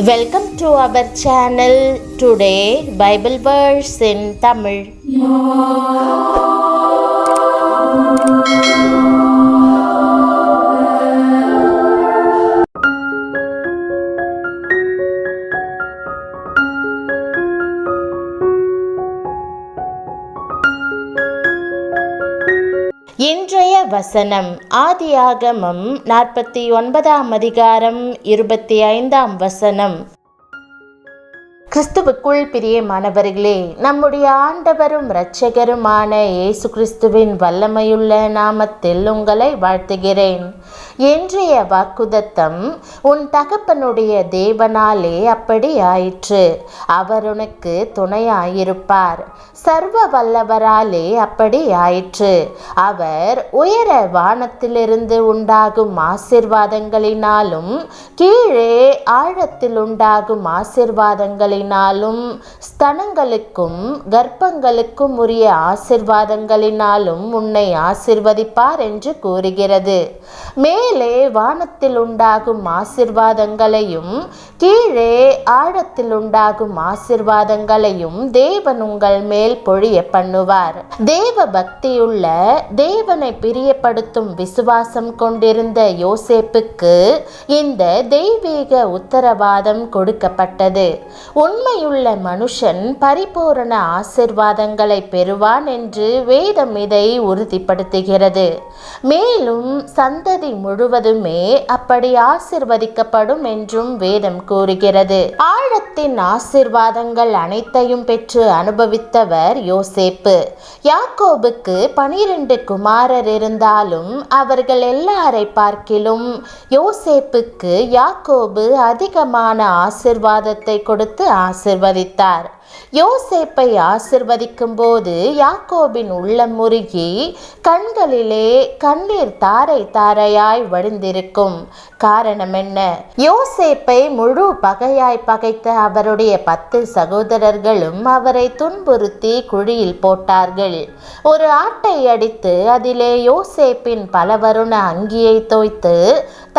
Welcome to our channel. Today Bible verse in Tamil. இன்றைய வசனம் ஆதியாகமம் 49ஆம் அதிகாரம் 25ஆம் வசனம். கிறிஸ்துவுக்குள் பிரியமானவர்களே, நம்முடைய ஆண்டவரும் இரட்சகருமான இயேசு கிறிஸ்துவின் வல்லமையுள்ள நாமத்தில் உங்களை வாழ்த்துகிறேன். இன்றைய வாக்குதத்தம், உன் தகப்பனுடைய தேவனாலே அப்படி ஆயிற்று, அவர் உனக்கு துணையாயிருப்பார். சர்வ வல்லவராலே அப்படி ஆயிற்று, அவர் உயர வானத்திலிருந்து உண்டாகும் ஆசீர்வாதங்களினாலும் கீழே ஆழத்தில் உண்டாகும் ஆசீர்வாதங்களினாலும் ஸ்தனங்களுக்கும் கர்ப்பங்களுக்கும் உரிய ஆசீர்வாதங்களினாலும் உன்னை ஆசீர்வதிப்பார் என்று கூறுகிறது. மேலே வானத்தில் உண்டாகும் ஆசீர்வாதங்களையும் கீழே ஆழத்தில் உண்டாகும் ஆசீர்வாதங்களையும் தேவன் உங்கள் மேல் பொழிய பண்ணுவார். தேவ பக்தியுள்ள, தேவனை பிரியப்படுத்தும் விசுவாசம் கொண்டிருந்த யோசேப்புக்கு இந்த தெய்வீக உத்தரவாதம் கொடுக்கப்பட்டது. உண்மையுள்ள மனுஷன் பரிபூரண ஆசீர்வாதங்களை பெறுவான் என்று வேதம் இதை உறுதிப்படுத்துகிறது. மேலும் சந்ததி முழுவதுமே அப்படி ஆசீர்வதிக்கப்படும் என்றும் வேதம் கூறுகிறது. ஆழத்தின் ஆசீர்வாதங்கள் அனைத்தையும் பெற்று அனுபவித்தவர் யோசேப்பு. யாக்கோபுக்கு 12 குமாரர் இருந்தாலும் அவர்கள் எல்லாரை பார்க்கிலும் யோசேப்புக்கு யாக்கோபு அதிகமான ஆசீர்வாதத்தை கொடுத்து ஆசீர்வதித்தார். யோசேப்பை ஆசிர்வதிக்கும் போது யாக்கோபின் உள்ளம் முருகி கண்களிலே கண்ணீர் தாரை தாரையாய் வடிந்திருக்கும். காரணம் என்ன? யோசேப்பை முழு பகையாய் பகைத்த அவருடைய 10 சகோதரர்களும் அவரை துன்புறுத்தி குழியில் போட்டார்கள். ஒரு ஆட்டை அடித்து அதிலே யோசேப்பின் பலவருண அங்கியை தோய்த்து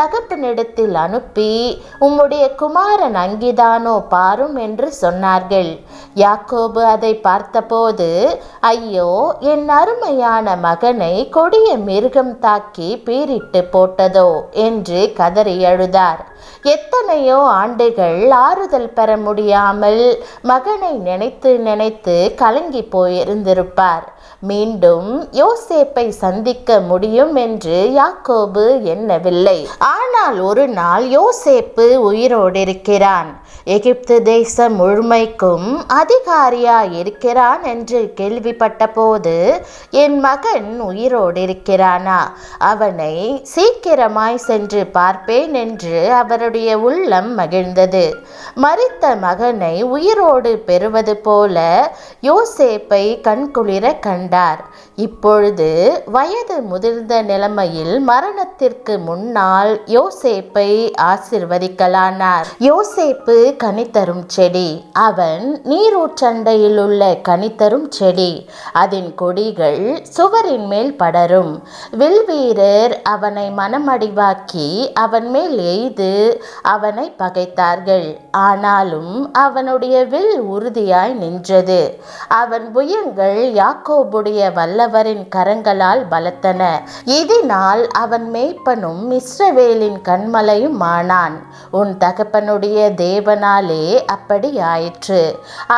தகப்பனிடத்தில் அனுப்பி, உம்முடைய குமாரன் அங்கிதானோ பாரும் என்று சொன்னார்கள். யாக்கோபு அதை பார்த்தபோது, ஐயோ, என் அருமையான மகனை கொடிய மிருகம் தாக்கி பீரிட்டு போட்டதோ என்று கதறி அழுதார். எத்தனையோ ஆண்டுகள் ஆறுதல் பெற முடியாமல் மகனை நினைத்து நினைத்து கலங்கி போயிருந்திருப்பார். மீண்டும் யோசேப்பை சந்திக்க முடியும் என்று யாக்கோபு எண்ணவில்லை. ஆனால் ஒரு நாள் யோசேப்பு உயிரோடு இருக்கிறான், எகிப்து தேசம் முழுமைக்கும் அதிகாரியாய் இருக்கிறான் என்று கேள்விப்பட்ட போது, என் மகன் உயிரோடு இருக்கிறானா, அவனை சீக்கிரமாய் சென்று பார்ப்பேன் என்று அவருடைய உள்ளம் மகிழ்ந்தது. மரித்த மகனை உயிரோடு பெறுவது போல யோசேப்பை கண்குளிர கண்டார். இப்பொழுது வயது முதிர்ந்த நிலைமையில் மரணத்திற்கு முன்னால் யோசேப்பை ஆசிர்வதிக்கலானார். யோசேப்பு கனிதரும் செடி, அவன் நீரூற்றண்டையில் உள்ள கனிதரும் செடி. அதன் கொடிகள் சுவரின் மேல் படரும். வில்வீரர் அவனை மனமடிவாக்கி அவன் மேல் எய்து அவனை பகைத்தார்கள். ஆனாலும் அவனுடைய வில் உறுதியாய் நின்றது. அவன் புயங்கள் யாக்கோபுடைய வல்லவரின் கரங்களால் பலத்தன. இதனால் அவன் மேய்ப்பனும் இஸ்ரவேலின் கண்மலையும் ஆனான். உன் தகப்பனுடைய தேவனாலே அப்படி ஆயிற்று,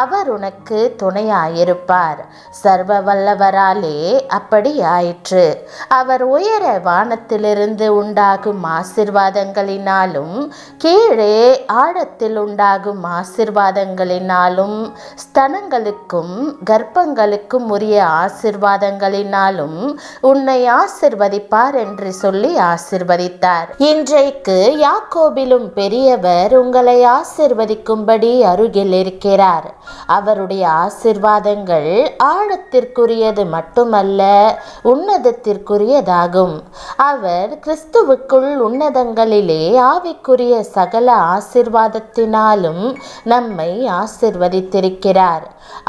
அவர் உனக்கு துணையாயிருப்பார். சர்வ வல்லவராலே அப்படி ஆயிற்று, அவர் உயர வானத்திலிருந்து உண்டாகும் ஆசீர்வாதங்களினாலும் கீழே ஆழத்தில் உண்டாகும் ஆசீர்வாதங்களினாலும் ஸ்தனங்களுக்கும் கர்ப்பங்களுக்கும் உரிய ஆசீர்வாதங்களினாலும் உன்னை ஆசீர்வதிப்பார் என்று சொல்லி ஆசீர்வதித்தார். இன்றைக்கு யாக்கோபிலும் பெரியவர் உங்களை ஆசீர்வதிக்கும்படி அருகில் இருக்கிறார். அவருடைய ஆசீர்வாதங்கள் ஆழத்திற்குரியது மட்டுமல்ல, உன்னதத்திற்குரியதாகும். அவர் கிறிஸ்துவுக்குள் உன்னதங்களிலே ஆவிக்குரிய சகல ஆசீர்வாதத்தினாலும் நம்மை ஆசீர்வதித்திருக்கிறார்.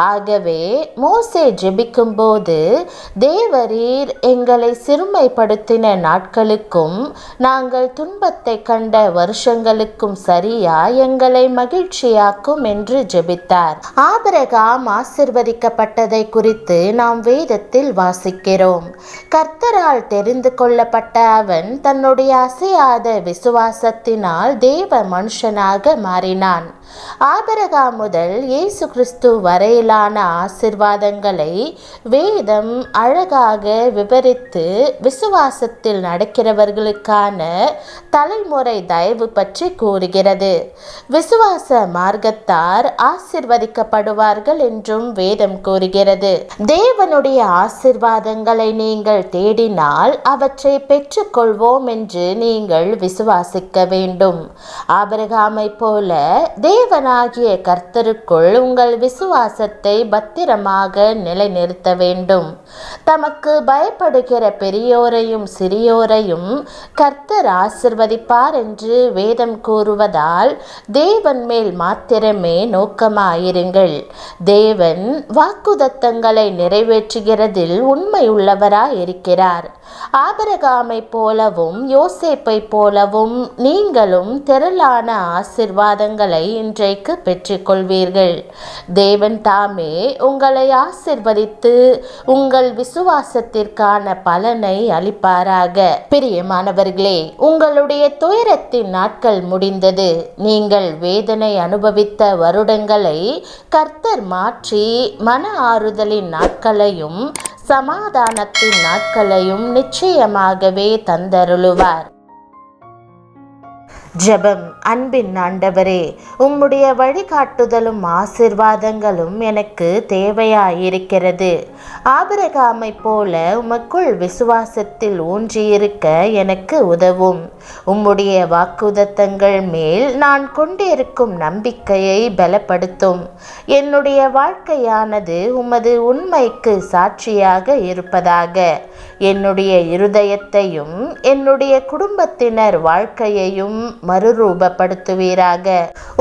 ஆகவே மோசே ஜெபிக்கும் போது, தேவரீர் எங்களை சிறுமைப்படுத்தின நாட்களுக்கும் நாங்கள் துன்பத்தை கண்ட வருஷங்களுக்கும் சரியா எங்களை மகிழ்ச்சியாக்கும் என்று ஜெபித்தார். ஆபிரகாம் ஆசிர்வதிக்கப்பட்டதை குறித்து நாம் வேதத்தில் வாசிக்கிறோம். கர்த்தரால் தெரிந்து கொள்ளப்பட்ட அவன் தன்னுடைய அசையாத விசுவாசத்தினால் தேவ மனுஷனாக மாறினான். ஆபிரகாம் முதல் இயேசு கிறிஸ்து வரையிலான ஆசிர்வாதங்களை வேதம் அழகாக விவரித்து விசுவாசத்தில் நடக்கிறவர்களுக்கான தலைமுறை தயவு பற்றி கூறுகிறது. விசுவாச மார்க்கத்தார் ஆசிர்வதிக்கப்படுவார்கள் என்றும் வேதம் கூறுகிறது. தேவனுடைய ஆசிர்வாதங்களை நீங்கள் தேடினால் அவற்றை பெற்றுக்கொள்வோம் என்று நீங்கள் விசுவாசிக்க வேண்டும். ஆபிரகாமை போல தேவனாகிய கர்த்தருக்குள் உங்கள் விசுவாசத்தை பத்திரமாக நிலைநிறுத்த வேண்டும். தமக்கு பயப்படுகிற பெரியோரையும் சிறியோரையும் கர்த்தர் ஆசிர்வதிப்பார் என்று வேதம் கூறுவதால் தேவன் மேல் மாத்திரமே நோக்கமாயிருங்கள். தேவன் வாக்குதத்தங்களை நிறைவேற்றுகிறதில் உண்மை உள்ளவராய் இருக்கிறார். ஆபிரகாமை போலவும் யோசேப்பை போலவும் நீங்களும் திரளான ஆசிர்வாதங்களை இன்றைக்கு பெற்றுக்கொள்வீர்கள். தேவன் தாமே உங்களை ஆசிர்வதித்து உங்கள் விசுவாசத்திற்கான பலனை அளிப்பாராக. பிரியமானவர்களே, உங்களுடைய துயரத்தின் நாட்கள் முடிந்தது. நீங்கள் வேதனை அனுபவித்த வருடங்களை கர்த்தர் மாற்றி மன ஆறுதலின் நாட்களையும் சமாதானத்தின் நாட்களையும் நிச்சயமாகவே தந்தருளுவார். ஜெபம். அன்பின் ஆண்டவரே, உம்முடைய வழிகாட்டுதலும் ஆசிர்வாதங்களும் எனக்கு தேவையாயிருக்கிறது. ஆபிரகாமை போல உமக்குள் விசுவாசத்தில் ஊன்றியிருக்க எனக்கு உதவும். உம்முடைய வாக்குதத்தங்கள் மேல் நான் கொண்டிருக்கும் நம்பிக்கையை பலப்படுத்தும். என்னுடைய வாழ்க்கையானது உமது உண்மைக்கு சாட்சியாக இருப்பதாக. என்னுடைய இருதயத்தையும் என்னுடைய குடும்பத்தினர் வாழ்க்கையையும் மறுரூபப்படுத்துவீராக.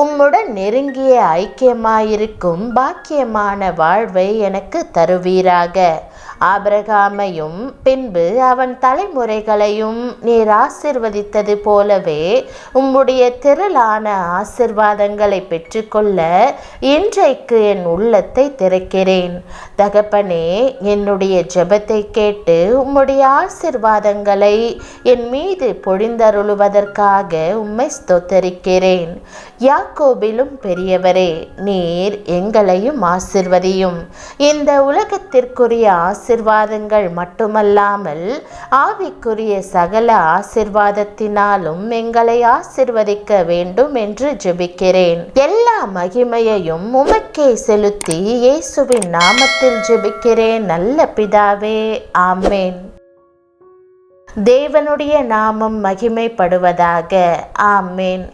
உம்முடன் நெருங்கிய ஐக்கியமாயிருக்கும் பாக்கியமான வாழ்வை எனக்கு தருவீராக. ஆபிரகாமையும் பின்பு அவன் தலைமுறைகளையும் நீர் ஆசிர்வதித்தது போலவே உம்முடைய திரளான ஆசிர்வாதங்களை பெற்றுக்கொள்ள இன்றைக்கு என் உள்ளத்தை திறக்கிறேன். தகப்பனே, என்னுடைய ஜெபத்தை கேட்டு உம்முடைய ஆசிர்வாதங்களை என் மீது பொழிந்தருளுவதற்காக உம்மை ஸ்தோத்தரிக்கிறேன். யாக்கோபிலும் பெரியவரே, நீர் எங்களையும் ஆசிர்வதியும். இந்த உலகத்திற்குரிய ஆசிர்வாதங்கள் மட்டுமல்லாமல் ஆவிக்குரிய சகல ஆசிர்வாதத்தினாலும் எங்களை ஆசிர்வதிக்க வேண்டும் என்று ஜெபிக்கிறேன். எல்லா மகிமையையும் உமக்கே செலுத்தி இயேசுவின் நாமத்தில் ஜெபிக்கிறேன் நல்ல பிதாவே, ஆமேன். தேவனுடைய நாமம் மகிமைப்படுவதாக. ஆமேன்.